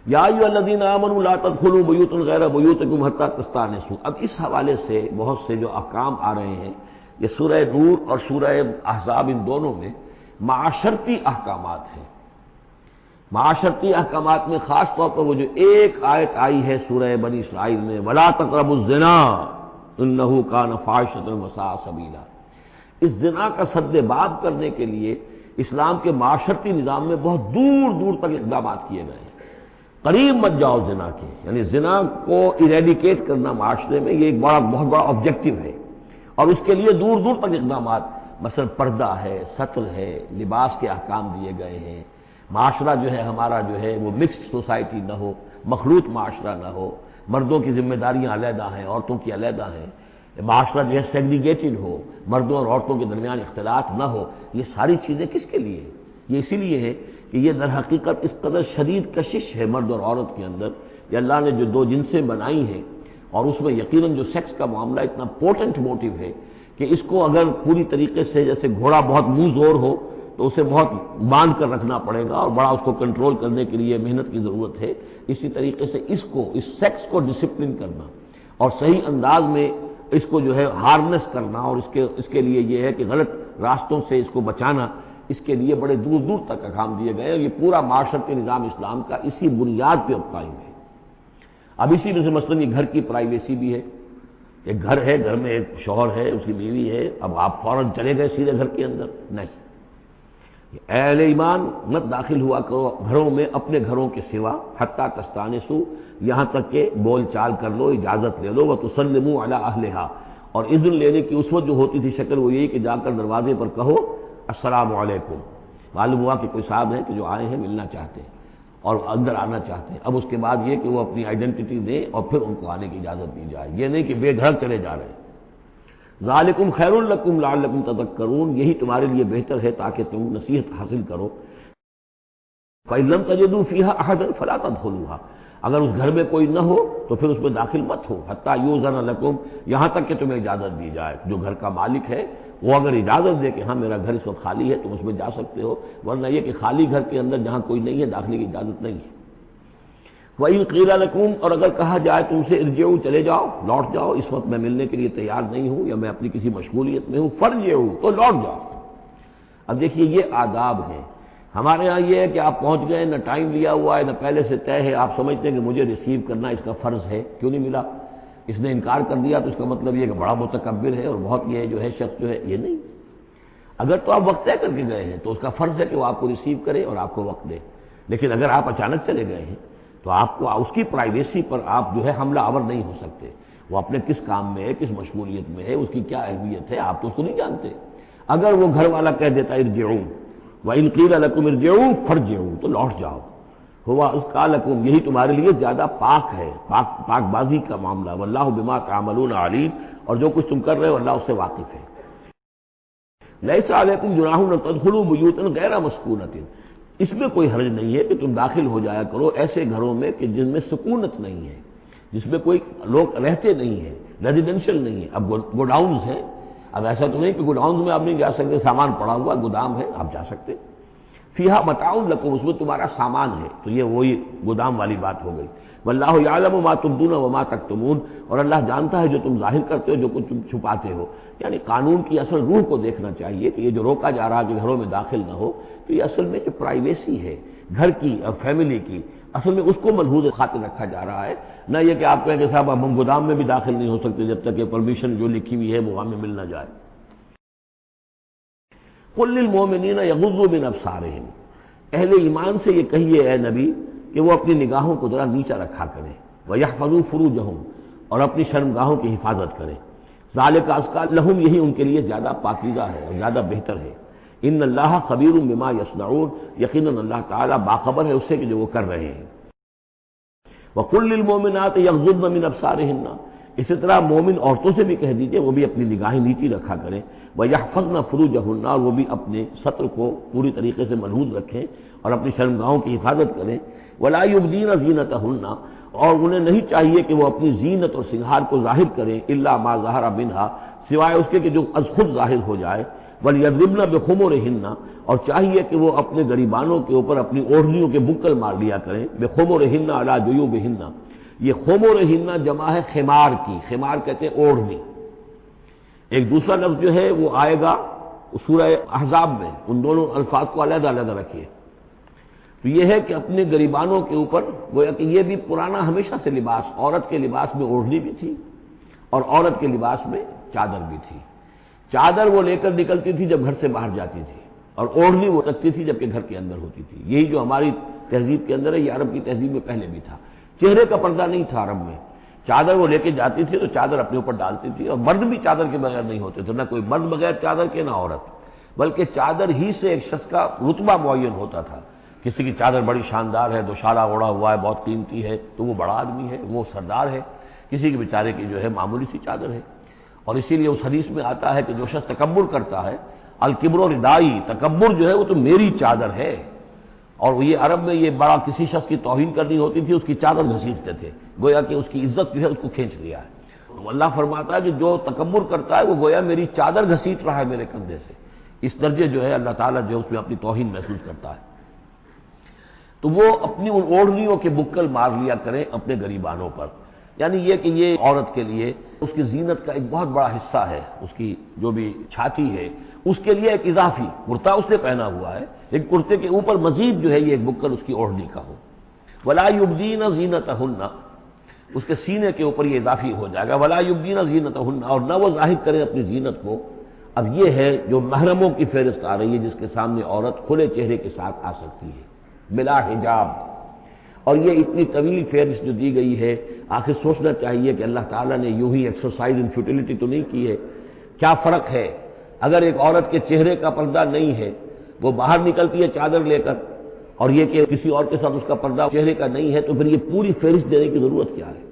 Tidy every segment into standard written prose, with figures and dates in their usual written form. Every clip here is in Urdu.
یا ایھا الذین آمنوا لا تدخلوا بیوتا غیر بیوتکم حتی تستأنسوا۔ اب اس حوالے سے بہت سے جو احکام آ رہے ہیں، یہ سورہ نور اور سورہ احزاب ان دونوں میں معاشرتی احکامات ہیں۔ معاشرتی احکامات میں خاص طور پر وہ جو ایک آیت آئی ہے سورہ بنی اسرائیل میں، وَلَا تَقْرَبُوا الزِّنَا إِنَّهُ كَانَ فَاحِشَةً وَسَاءَ سَبِيلًا۔ اس زنا کا سد باب کرنے کے لیے اسلام کے معاشرتی نظام میں بہت دور دور تک اقدامات کیے گئے ہیں۔ قریب مت جاؤ زنا کے، یعنی زنا کو ایریڈیکیٹ کرنا معاشرے میں یہ ایک بہت بڑا آبجیکٹو ہے، اور اس کے لیے دور دور تک اقدامات، مثلا پردہ ہے، ستر ہے، لباس کے احکام دیے گئے ہیں۔ معاشرہ جو ہے ہمارا جو ہے وہ مکسڈ سوسائٹی نہ ہو، مخلوط معاشرہ نہ ہو، مردوں کی ذمہ داریاں علیحدہ ہیں، عورتوں کی علیحدہ ہیں، معاشرہ جو ہے سیگریگیٹڈ ہو، مردوں اور عورتوں کے درمیان اختلاط نہ ہو۔ یہ ساری چیزیں کس کے لیے؟ یہ اسی لیے ہے کہ یہ در حقیقت اس قدر شدید کشش ہے مرد اور عورت کے اندر کہ اللہ نے جو دو جنسیں بنائی ہیں، اور اس میں یقیناً جو سیکس کا معاملہ اتنا پوٹنٹ موٹیو ہے کہ اس کو اگر پوری طریقے سے، جیسے گھوڑا بہت منہ زور ہو تو اسے بہت باندھ کر رکھنا پڑے گا اور بڑا اس کو کنٹرول کرنے کے لیے محنت کی ضرورت ہے، اسی طریقے سے اس سیکس کو ڈسپلن کرنا اور صحیح انداز میں اس کو جو ہے ہارنس کرنا، اور اس کے لیے یہ ہے کہ غلط راستوں سے اس کو بچانا، اس کے لیے بڑے دور دور تک احکام دیے گئے، اور یہ پورا معاشرتی نظام اسلام کا اسی بنیاد پہ اب قائم ہے۔ اب اسی میں سے مثلاً یہ گھر کی پرائیویسی بھی ہے۔ ایک گھر ہے، گھر میں ایک شوہر ہے، اس کی بیوی ہے، اب آپ فوراً چلے گئے سیدھے گھر کے اندر؟ نہیں، اے اہل ایمان مت داخل ہوا کرو گھروں میں اپنے گھروں کے سوا، حتی تستانسوا، یہاں تک کہ بول چال کر لو، اجازت لے لو، وتسلموا علی اہلہا، اور اذن لینے کی اس وقت جو ہوتی تھی شکل وہ یہی کہ جا کر دروازے پر کہو السلام علیکم۔ معلوم ہوا کہ کوئی صاحب ہیں کہ جو آئے ہیں، ملنا چاہتے ہیں اور اندر آنا چاہتے ہیں۔ اب اس کے بعد یہ کہ وہ اپنی آئیڈینٹی دیں اور پھر ان کو آنے کی اجازت دی جائے، یہ نہیں کہ بے دھڑک چلے جا رہے ہیں۔ ذالکم خیر لکم لعلکم تذکرون، یہی تمہارے لیے بہتر ہے تاکہ تم نصیحت حاصل کرو۔ فإن لم تجدوا فیہا احدا فلا تدخلوها، اگر اس گھر میں کوئی نہ ہو تو پھر اس میں داخل مت ہو، حتی یؤذن لکم، یہاں تک کہ تمہیں اجازت دی جائے۔ جو گھر کا مالک ہے وہ اگر اجازت دے کہ ہاں میرا گھر اس وقت خالی ہے، تم اس میں جا سکتے ہو، ورنہ یہ کہ خالی گھر کے اندر جہاں کوئی نہیں ہے داخلے کی اجازت نہیں ہے۔ وَإِن قِيلَ لَكُمْ، اور اگر کہا جائے تم سے ارجعوا، چلے جاؤ، لوٹ جاؤ، اس وقت میں ملنے کے لیے تیار نہیں ہوں یا میں اپنی کسی مشغولیت میں ہوں، فارجعوا، تو لوٹ جاؤ۔ اب دیکھیے یہ آداب ہیں۔ ہمارے ہاں یہ ہے کہ آپ پہنچ گئے، نہ ٹائم لیا ہوا ہے، نہ پہلے سے طے ہے، آپ سمجھتے ہیں کہ مجھے ریسیو کرنا اس کا فرض ہے، کیوں نہیں ملا؟ اس نے انکار کر دیا تو اس کا مطلب یہ کہ بڑا متکبر ہے اور بہت یہ جو ہے شخص جو ہے، یہ نہیں۔ اگر تو آپ وقت طے کر کے گئے ہیں تو اس کا فرض ہے کہ وہ آپ کو ریسیو کرے اور آپ کو وقت دے، لیکن اگر آپ اچانک چلے گئے ہیں تو آپ کو اس کی پرائیویسی پر آپ جو ہے حملہ آور نہیں ہو سکتے۔ وہ اپنے کس کام میں ہے، کس مشغولیت میں ہے، اس کی کیا اہمیت ہے، آپ تو اس کو نہیں جانتے۔ اگر وہ گھر والا کہہ دیتا ارجعوا، وَإِن قِيلَ لَكُمْ ارْجِعُوا فَارْجِعُوا، تو لوٹ جاؤ، ہوا اذکیٰ لکم، یہی تمہارے لیے زیادہ پاک ہے، پاک بازی کا معاملہ، واللہ بما تعملون علیم، اور جو کچھ تم کر رہے ہو اللہ اس سے واقف ہے۔ لیس علیکم جناح ان تدخلوا بیوتا غیر مسکونۃ، اس میں کوئی حرج نہیں ہے کہ تم داخل ہو جایا کرو ایسے گھروں میں کہ جن میں سکونت نہیں ہے، جس میں کوئی لوگ رہتے نہیں ہیں، ریزیڈینشل نہیں ہے۔ اب گوڈاؤنز ہیں، اب ایسا تو نہیں کہ گوڈاؤنز میں آپ نہیں جا سکتے، سامان پڑا ہوا گودام ہے، آپ جا سکتے۔ فیہا متاع لکم، اس میں تمہارا سامان ہے، تو یہ وہی گودام والی بات ہو گئی۔ واللہ یعلم ما تبدون وما تکتمون، اور اللہ جانتا ہے جو تم ظاہر کرتے ہو، جو کچھ تم چھپاتے ہو۔ یعنی قانون کی اصل روح کو دیکھنا چاہیے کہ یہ جو روکا جا رہا ہے کہ گھروں میں داخل نہ ہو، تو یہ اصل میں جو پرائیویسی ہے گھر کی اور فیملی کی، اصل میں اس کو ملحوظ خاطر رکھا جا رہا ہے، نہ یہ کہ آپ کہیں کہ صاحب اب ہم گودام میں بھی داخل نہیں ہو سکتے جب تک یہ پرمیشن جو لکھی ہوئی ہے وہ ہمیں مل نہ جائے۔ قل للمؤمنین یغضوا من ابصارہم، اہل ایمان سے یہ کہیے اے نبی کہ وہ اپنی نگاہوں کو ذرا نیچا رکھا کریں، وَيَحْفَظُوا فُرُوجَهُمْ، اور اپنی شرمگاہوں کی حفاظت کریں۔ ذَلِكَ أَزْكَىٰ لَهُمْ، یہی ان کے لیے زیادہ پاکیزہ ہے اور زیادہ بہتر ہے۔ ان اللہ خبیر بما یصنعون، یقیناً اللہ تعالیٰ باخبر ہے اس سے کہ جو وہ کر رہے ہیں۔ وَقُل لِّلْمُؤْمِنَاتِ يَغْضُضْنَ مِنْ أَبْصَارِهِنَّ، اسی طرح مومن عورتوں سے بھی کہہ دیجئے وہ بھی اپنی نگاہیں نیچی رکھا کریں، وَيَحْفَظْنَ فُرُوجَهُنَّ، اور وہ بھی اپنے سطر کو پوری طریقے سے ملحوظ رکھیں اور اپنی شرمگاہوں کی حفاظت کریں۔ وَلَا يُبْدِينَ زِينَتَهُنَّ، اور انہیں نہیں چاہیے کہ وہ اپنی زینت اور سنگھار کو ظاہر کریں، الا ما ظہر منہا، سوائے اس کے کہ جو از خود ظاہر ہو جائے۔ وَلْيَضْرِبْنَ بِخُمُرِهِنَّ، اور چاہیے کہ وہ اپنے گریبانوں کے اوپر اپنی اوڑھنیوں کے بکل مار لیا کریں، بِخُمُرِهِنَّ عَلَى جُيُوبِهِنَّ، یہ خمرہن جمع ہے خمار کی، خمار کہتے ہیں اوڑھنی۔ ایک دوسرا لفظ جو ہے وہ آئے گا سورہ احزاب میں، ان دونوں الفاظ کو علیحدہ علیحدہ رکھیے۔ تو یہ ہے کہ اپنے گریبانوں کے اوپر، گویا کہ یہ بھی پرانا ہمیشہ سے لباس، عورت کے لباس میں اوڑھنی بھی تھی اور عورت کے لباس میں چادر بھی تھی۔ چادر وہ لے کر نکلتی تھی جب گھر سے باہر جاتی تھی، اور اوڑھنی وہ رکھتی تھی جب کہ گھر کے اندر ہوتی تھی۔ یہی جو ہماری تہذیب کے اندر ہے، یہ عرب کی تہذیب میں پہلے بھی تھا۔ چہرے کا پردہ نہیں تھا عرب میں، چادر وہ لے کے جاتی تھی تو چادر اپنے اوپر ڈالتی تھی، اور مرد بھی چادر کے بغیر نہیں ہوتے تھے، نہ کوئی مرد بغیر چادر کے نہ عورت، بلکہ چادر ہی سے ایک شخص کا رتبہ معین ہوتا تھا۔ کسی کی چادر بڑی شاندار ہے، دوشالہ اوڑھا ہوا ہے، بہت قیمتی ہے، تو وہ بڑا آدمی ہے، وہ سردار ہے۔ کسی کے بیچارے کی جو ہے معمولی سی چادر ہے، اور اسی لیے اس حدیث میں آتا ہے کہ جو شخص تکبر کرتا ہے، الکبر ردائی، تکبر جو ہے وہ تو میری چادر ہے۔ اور یہ عرب میں یہ بڑا کسی شخص کی توہین کرنی ہوتی تھی، اس کی چادر گھسیٹتے تھے، گویا کہ اس کی عزت جو ہے اس کو کھینچ لیا ہے۔ تو اللہ فرماتا ہے کہ جو تکبر کرتا ہے وہ گویا میری چادر گھسیٹ رہا ہے میرے کندھے سے۔ اس درجے جو ہے اللہ تعالیٰ جو ہے اس میں اپنی توہین محسوس کرتا ہے۔ تو وہ اپنی ان اوڑھنیوں کے بکل مار لیا کریں اپنے گریبانوں پر، یعنی یہ کہ یہ عورت کے لیے اس کی زینت کا ایک بہت بڑا حصہ ہے، اس کی جو بھی چھاتی ہے اس کے لیے ایک اضافی کرتا اس نے پہنا ہوا ہے، لیکن کرتے کے اوپر مزید جو ہے یہ ایک بکل اس کی اوڑھنی کا ہو۔ وَلَا يُبْدِينَ زِينَتَهُنَّ، اس کے سینے کے اوپر یہ اضافی ہو جائے گا، وَلَا يُبْدِينَ زِينَتَهُنَّ، اور نہ وہ ظاہر کریں اپنی زینت کو۔ اب یہ ہے جو محرموں کی فہرست آ رہی ہے، جس کے سامنے عورت کھلے چہرے کے ساتھ آ سکتی ہے بلا حجاب۔ اور یہ اتنی طویل فہرست جو دی گئی ہے، آخر سوچنا چاہیے کہ اللہ تعالیٰ نے یوں ہی ایکسرسائز ان فیوٹیلٹی تو نہیں کی ہے۔ کیا فرق ہے اگر ایک عورت کے چہرے کا پردہ نہیں ہے، وہ باہر نکلتی ہے چادر لے کر، اور یہ کہ کسی اور کے ساتھ اس کا پردہ چہرے کا نہیں ہے، تو پھر یہ پوری فہرست دینے کی ضرورت کیا ہے؟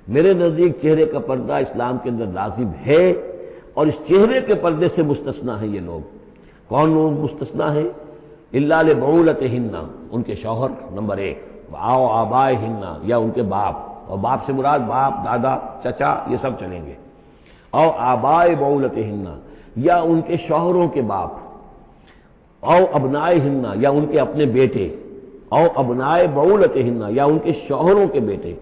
میرے نزدیک چہرے کا پردہ اسلام کے اندر لازم ہے، اور اس چہرے کے پردے سے مستثنیٰ ہیں یہ لوگ۔ کون لوگ مستثنیٰ ہیں؟ الا لبعولتہن، ان کے شوہر نمبر ایک، او آبائہن، یا ان کے باپ، اور باپ سے مراد باپ، دادا، چچا، یہ سب چلیں گے۔ او آبائے بعولتہن، یا ان کے شوہروں کے باپ، او ابنائہن، یا ان کے اپنے بیٹے، او ابنائے بعولتہن، یا ان کے شوہروں کے بیٹے،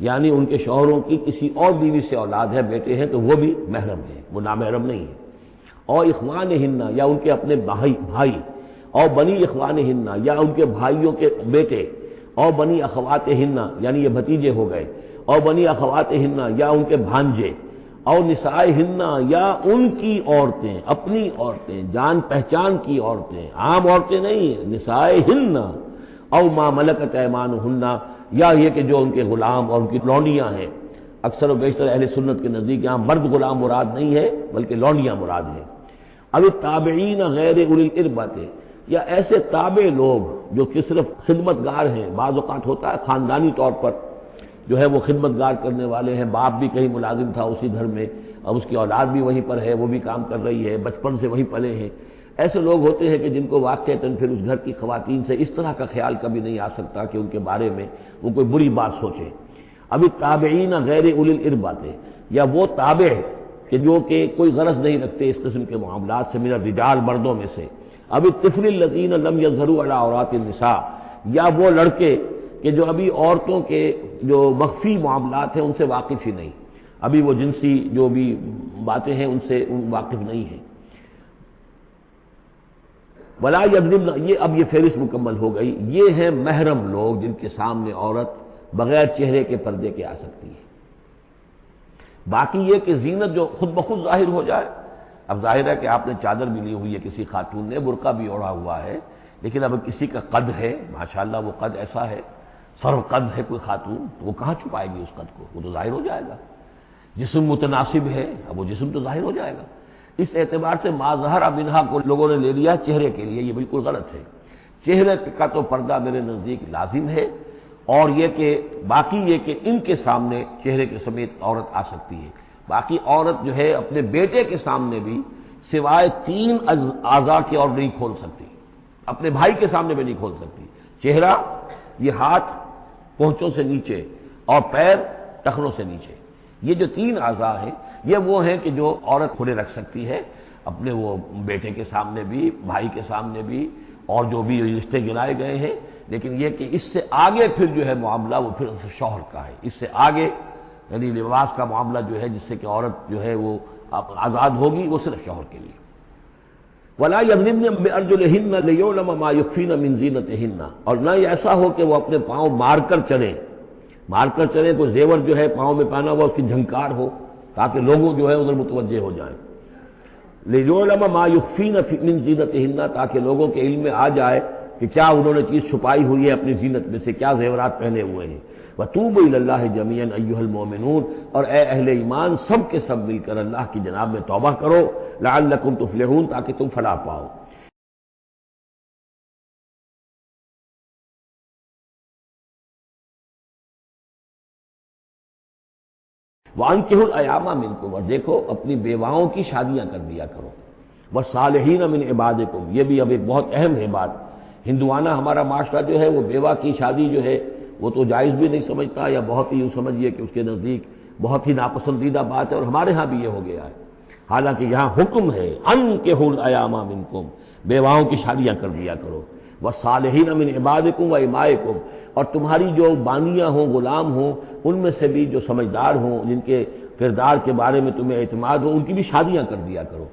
یعنی ان کے شوہروں کی کسی اور بیوی سے اولاد ہے، بیٹے ہیں، تو وہ بھی محرم ہے، وہ نامحرم نہیں ہے۔ او اخوانہن، یا ان کے اپنے بھائی، او بنی اخوانہن، یا ان کے بھائیوں کے بیٹے، او بنی اخواتہن، یعنی یہ بھتیجے ہو گئے، او بنی اخواتہن، یا ان کے بھانجے، او نسائہن، یا ان کی عورتیں، اپنی عورتیں، جان پہچان کی عورتیں، عام عورتیں نہیں، نسائہن، او ما ملکت ایمانہن، یا یہ کہ جو ان کے غلام اور ان کی لونڈیاں ہیں۔ اکثر و بیشتر اہل سنت کے نزدیک یہاں مرد غلام مراد نہیں ہے بلکہ لونڈیاں مراد ہیں۔ اب التابعین غیر اولی الاربۃ، یا ایسے تابع لوگ جو کہ صرف خدمت گار ہیں، بعض اوقات ہوتا ہے خاندانی طور پر جو ہے وہ خدمت گار کرنے والے ہیں، باپ بھی کہیں ملازم تھا اسی گھر میں، اب اس کی اولاد بھی وہیں پر ہے، وہ بھی کام کر رہی ہے، بچپن سے وہیں پلے ہیں۔ ایسے لوگ ہوتے ہیں کہ جن کو واقعتاً پھر اس گھر کی خواتین سے اس طرح کا خیال کبھی نہیں آ سکتا کہ ان کے بارے میں وہ کوئی بری بات سوچے۔ ابھی تابعین غیر اولی الاربۃ، یا وہ تابع کہ جو کہ کوئی غرض نہیں رکھتے اس قسم کے معاملات سے، من الرجال، مردوں میں سے۔ اب الطفل الذین لم یظہروا علی عورات النساء، یا وہ لڑکے کہ جو ابھی عورتوں کے جو مخفی معاملات ہیں ان سے واقف ہی نہیں، ابھی وہ جنسی جو بھی باتیں ہیں ان سے واقف نہیں ہیں۔ ولا یضربن، یہ اب یہ فہرست مکمل ہو گئی، یہ ہیں محرم لوگ جن کے سامنے عورت بغیر چہرے کے پردے کے آ سکتی ہے۔ باقی یہ کہ زینت جو خود بخود ظاہر ہو جائے، اب ظاہر ہے کہ آپ نے چادر بھی لی ہوئی ہے، کسی خاتون نے برقع بھی اوڑھا ہوا ہے، لیکن اب کسی کا قد ہے، ماشاءاللہ وہ قد ایسا ہے، سر قد ہے کوئی خاتون، تو وہ کہاں چھپائے گی اس قد کو؟ وہ تو ظاہر ہو جائے گا۔ جسم متناسب ہے، اب وہ جسم تو ظاہر ہو جائے گا۔ اس اعتبار سے ما ظہر منہا کو لوگوں نے لے لیا چہرے کے لیے، یہ بالکل غلط ہے۔ چہرے کا تو پردہ میرے نزدیک لازم ہے، اور یہ کہ باقی یہ کہ ان کے سامنے چہرے کے سمیت عورت آ سکتی ہے۔ باقی عورت جو ہے اپنے بیٹے کے سامنے بھی سوائے 3 اعضاء کے اور نہیں کھول سکتی، اپنے بھائی کے سامنے بھی نہیں کھول سکتی۔ چہرہ، یہ ہاتھ پونچوں سے نیچے، اور پیر ٹخنوں سے نیچے، یہ جو 3 اعضاء ہیں یہ وہ ہیں کہ جو عورت کھلے رکھ سکتی ہے۔ اپنے وہ بیٹے کے سامنے بھی، بھائی کے سامنے بھی، اور جو بھی رشتے گرائے گئے ہیں، لیکن یہ کہ اس سے آگے پھر جو ہے معاملہ وہ پھر شوہر کا ہے، اس سے آگے یعنی لباس کا معاملہ جو ہے جس سے کہ عورت جو ہے وہ آزاد ہوگی، وہ صرف شوہر کے لیے۔ وَلَا يَضْرِبْنَ بِأَرْجُلِهِنَّ لِيُعْلَمَ مَا يُخْفِينَ مِنْ زِينَتِهِنَّ، اور نہ یہ ایسا ہو کہ وہ اپنے پاؤں مار کر چلیں، کوئی زیور جو ہے پاؤں میں پہنا ہوا اس کی جھنکار ہو تاکہ لوگوں جو ہے ادھر متوجہ ہو جائیں۔ لِيُعْلَمَ مَا يُخْفِينَ مِنْ زِينَتِهِنَّ، تاکہ لوگوں کے علم میں آ جائے کہ کیا انہوں نے چیز چھپائی ہوئی ہے اپنی زینت میں سے، کیا زیورات پہنے ہوئے ہیں۔ وَتُوبُوا إِلَى اللَّهِ جَمِيعًا أَيُّهَا الْمُؤْمِنُونَ، اور اے اہل ایمان سب کے سب مل کر اللہ کی جناب میں توبہ کرو، لَعَلَّكُمْ تُفْلِحُونَ، تاکہ تم فلاح پاؤ۔ وَأَنكِحُوا الْأَيَامَ مِنكُمْ، اور دیکھو اپنی بیواؤں کی شادیاں کر دیا کرو۔ وَالصَّالِحِينَ مِنْ عِبَادِكُمْ، یہ بھی اب ایک بہت اہم ہے بات۔ ہندوانہ ہمارا معاشرہ جو ہے وہ بیوہ کی شادی جو ہے وہ تو جائز بھی نہیں سمجھتا، یا بہت ہی یوں سمجھیے کہ اس کے نزدیک بہت ہی ناپسندیدہ بات ہے، اور ہمارے ہاں بھی یہ ہو گیا ہے۔ حالانکہ یہاں حکم ہے انکحوا الایام منکم، بیواؤں کی شادیاں کر دیا کرو۔ والصالحین من عبادکم و امائکم، اور تمہاری جو بانیاں ہوں، غلام ہوں، ان میں سے بھی جو سمجھدار ہوں، جن کے کردار کے بارے میں تمہیں اعتماد ہو، ان کی بھی شادیاں کر دیا کرو۔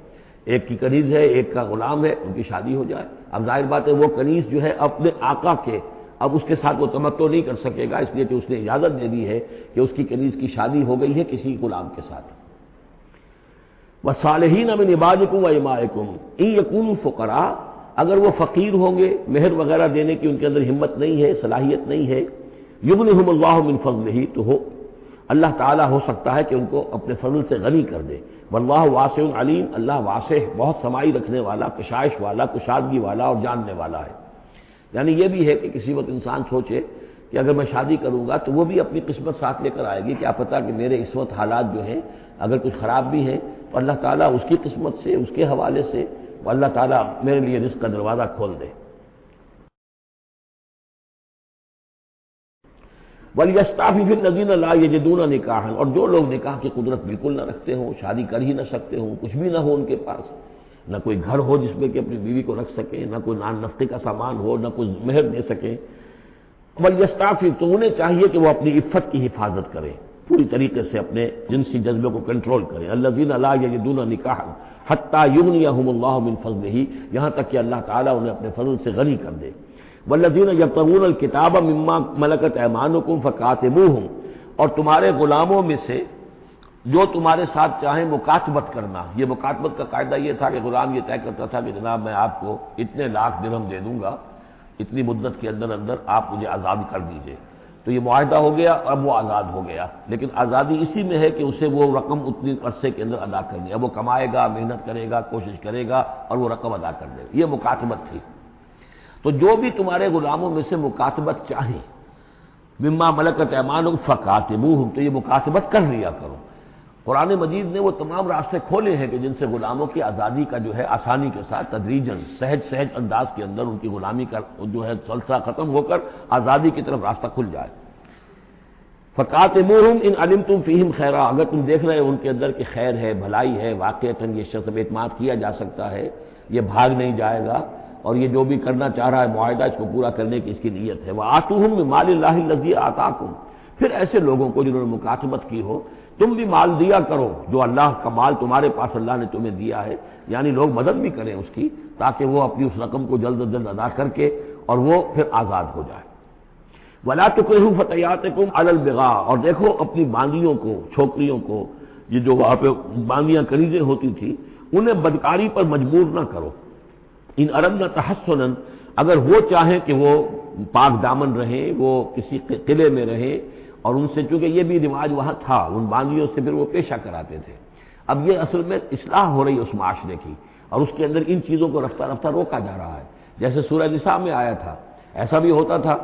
ایک کی کنیز ہے، ایک کا غلام ہے، ان کی شادی ہو جائے۔ اب ظاہر بات ہے وہ کنیز جو ہے اپنے آقا کے، اب اس کے ساتھ وہ تمتع نہیں کر سکے گا، اس لیے کہ اس نے اجازت دے دی ہے کہ اس کی کنیز کی شادی ہو گئی ہے کسی غلام کے ساتھ۔ وَالصَّالِحِينَ مِنْ عِبَادِكُمْ وَإِمَائِكُمْ إِنْ يَكُونُوا فُقَرَاءَ، اگر وہ فقیر ہوں گے، مہر وغیرہ دینے کی ان کے اندر ہمت نہیں ہے، صلاحیت نہیں ہے، يُغْنِهُمُ اللَّهُ مِنْ فَضْلِهِ، تو ہو اللہ تعالیٰ ہو سکتا ہے کہ ان کو اپنے فضل سے غنی کر دے۔ واللہ واسع علیم، اللہ واسع بہت سمائی رکھنے والا، کشائش والا، کشادگی والا اور جاننے والا ہے۔ یعنی یہ بھی ہے کہ کسی وقت انسان سوچے کہ اگر میں شادی کروں گا تو وہ بھی اپنی قسمت ساتھ لے کر آئے گی، کیا پتہ کہ میرے اس وقت حالات جو ہیں اگر کچھ خراب بھی ہیں تو اللہ تعالیٰ اس کی قسمت سے، اس کے حوالے سے وہ اللہ تعالیٰ میرے لیے رزق کا دروازہ کھول دے۔ وَلْيَسْتَعْفِفِ الَّذِينَ لَا يَجِدُونَ نِكَاحًا، اور جو لوگ نکاح کی قدرت بالکل نہ رکھتے ہوں، شادی کر ہی نہ سکتے ہوں، کچھ بھی نہ ہو ان کے پاس، نہ کوئی گھر ہو جس میں کہ اپنی بیوی کو رکھ سکیں، نہ کوئی نان نفقے کا سامان ہو، نہ کوئی مہر دے سکیں۔ وَلْيَسْتَعْفِفْ، تو انہیں چاہیے کہ وہ اپنی عفت کی حفاظت کریں، پوری طریقے سے اپنے جنسی جذبے کو کنٹرول کریں۔ الَّذِينَ لَا يَجِدُونَ نِكَاحًا حَتَّىٰ يُغْنِيَهُمُ اللَّهُ مِنْ فَضْلِهِ، یہاں تک کہ اللہ تعالیٰ انہیں اپنے فضل سے غنی کر دے۔ وَالَّذِينَ يَبْتَغُونَ الْكِتَابَ مِمَّا مَلَكَتْ أَيْمَانُكُمْ فَكَاتِبُوهُمْ، اور تمہارے غلاموں میں سے جو تمہارے ساتھ چاہیں مکاتبت کرنا۔ یہ مکاتبت کا قاعدہ یہ تھا کہ غلام یہ طے کرتا تھا کہ جناب میں آپ کو اتنے لاکھ درہم دے دوں گا، اتنی مدت کے اندر اندر آپ مجھے آزاد کر دیجئے، تو یہ معاہدہ ہو گیا، اب وہ آزاد ہو گیا۔ لیکن آزادی اسی میں ہے کہ اسے وہ رقم اتنی عرصے کے اندر ادا کرنی ہے، اب وہ کمائے گا، محنت کرے گا، کوشش کرے گا اور وہ رقم ادا کر دے گا۔ یہ مکاتبت تھی۔ تو جو بھی تمہارے غلاموں میں سے مکاتبت چاہیں، مما ملکت ایمانکم فکاتبوہم، تو یہ مکاتبت کر لیا کرو۔ قرآن مجید نے وہ تمام راستے کھولے ہیں کہ جن سے غلاموں کی آزادی کا جو ہے آسانی کے ساتھ تدریجاً سہج انداز کے اندر ان کی غلامی کا جو ہے سلسلہ ختم ہو کر آزادی کی طرف راستہ کھل جائے۔ فَقَاتِبُوهُمْ إِنْ عَلِمْتُمْ فِيهِمْ خَيْرًا، اگر تم دیکھ رہے ہو ان کے اندر کہ خیر ہے، بھلائی ہے، واقعتاً یہ شخص اعتماد کیا جا سکتا ہے، یہ بھاگ نہیں جائے گا، اور یہ جو بھی کرنا چاہ رہا ہے معاہدہ اس کو پورا کرنے کی اس کی نیت ہے۔ وَآتُوهُمْ مِن مَالِ اللَّهِ الَّذِي آتَاكُمْ، پھر ایسے لوگوں کو جنہوں نے مکاتبت کی ہو تم بھی مال دیا کرو، جو اللہ کا مال تمہارے پاس اللہ نے تمہیں دیا ہے، یعنی لوگ مدد بھی کریں اس کی، تاکہ وہ اپنی اس رقم کو جلد از جلد ادا کر کے اور وہ پھر آزاد ہو جائے۔ وَلَا تُكْرِهُوا فَتَيَاتِكُمْ عَلَى الْبِغَاءِ، اور دیکھو اپنی باندیوں کو، چھوکریوں کو، یہ جو وہاں پہ باندیاں کنیزیں ہوتی تھی، انہیں بدکاری پر مجبور نہ کرو۔ ان اردنا تحسنا، اگر وہ چاہیں کہ وہ پاک دامن رہیں، وہ کسی قلعے میں رہیں، اور ان سے چونکہ یہ بھی رواج وہاں تھا، ان باندیوں سے پھر وہ پیشہ کراتے تھے۔ اب یہ اصل میں اصلاح ہو رہی ہے اس معاشرے کی، اور اس کے اندر ان چیزوں کو رفتہ رفتہ روکا جا رہا ہے۔ جیسے سورہ نساء میں آیا تھا، ایسا بھی ہوتا تھا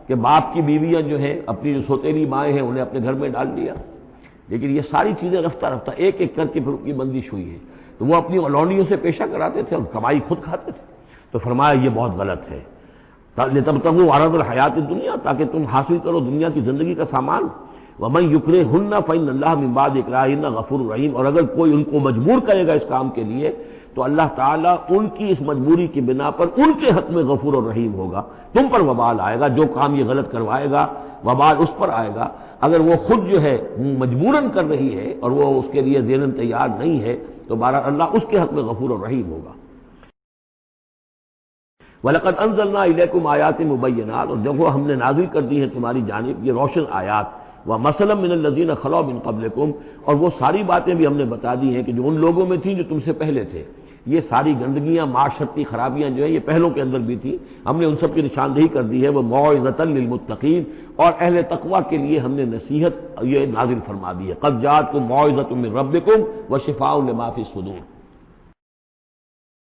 کہ باپ کی بیویاں جو ہیں، اپنی جو سوتیلی مائیں ہیں، انہیں اپنے گھر میں ڈال دیا، لیکن یہ ساری چیزیں رفتہ رفتہ ایک ایک کر کے پھر ان کی بندش ہوئی ہے، تو وہ اپنی لونڈیوں سے پیشہ کراتے تھے اور کمائی خود کھاتے تھے۔ تو فرمایا یہ بہت غلط ہے، لِتَبْتَغُوا عَرَضَ الْحَیَاۃِ الدُّنْیَا، تاکہ تم حاصل کرو دنیا کی زندگی کا سامان۔ وَمَن یُکرِہُنَّ فَإِنَّ اللَّهَ مِن بَعْدِ إِکْرَاهِهِنَّ غَفُورٌ رَحِیمٌ، اور اگر کوئی ان کو مجبور کرے گا اس کام کے لیے تو اللہ تعالیٰ ان کی اس مجبوری کی بنا پر ان کے حق میں غفور اور رحیم ہوگا. تم پر وبال آئے گا، جو کام یہ غلط کروائے گا وبال اس پر آئے گا. اگر وہ خود جو ہے مجبوراً کر رہی ہے اور وہ اس کے لیے ذہناً تیار نہیں ہے تو بہرحال اللہ اس کے حق میں غفور اور رحیم ہوگا. وَلَقَدْ أَنزَلْنَا إِلَيْكُمْ آيَاتٍ مُبَيِّنَاتٍ، اور جب وہ ہم نے نازل کر دی ہیں تمہاری جانب یہ روشن آیات. وَمَثَلًا مِّنَ الَّذِينَ خَلَوْا مِن قَبْلِكُمْ، اور وہ ساری باتیں بھی ہم نے بتا دی ہیں کہ جو ان لوگوں میں تھیں جو تم سے پہلے تھے. یہ ساری گندگیاں، معاشرتی خرابیاں جو ہیں یہ پہلوں کے اندر بھی تھیں، ہم نے ان سب کی نشاندہی کر دی ہے. وہ موعظۃ للمتقین، اور اہل تقوی کے لیے ہم نے نصیحت یہ نازل فرما دی ہے. قد جاءتکم موعظۃ من ربکم وشفاء لما فی الصدور.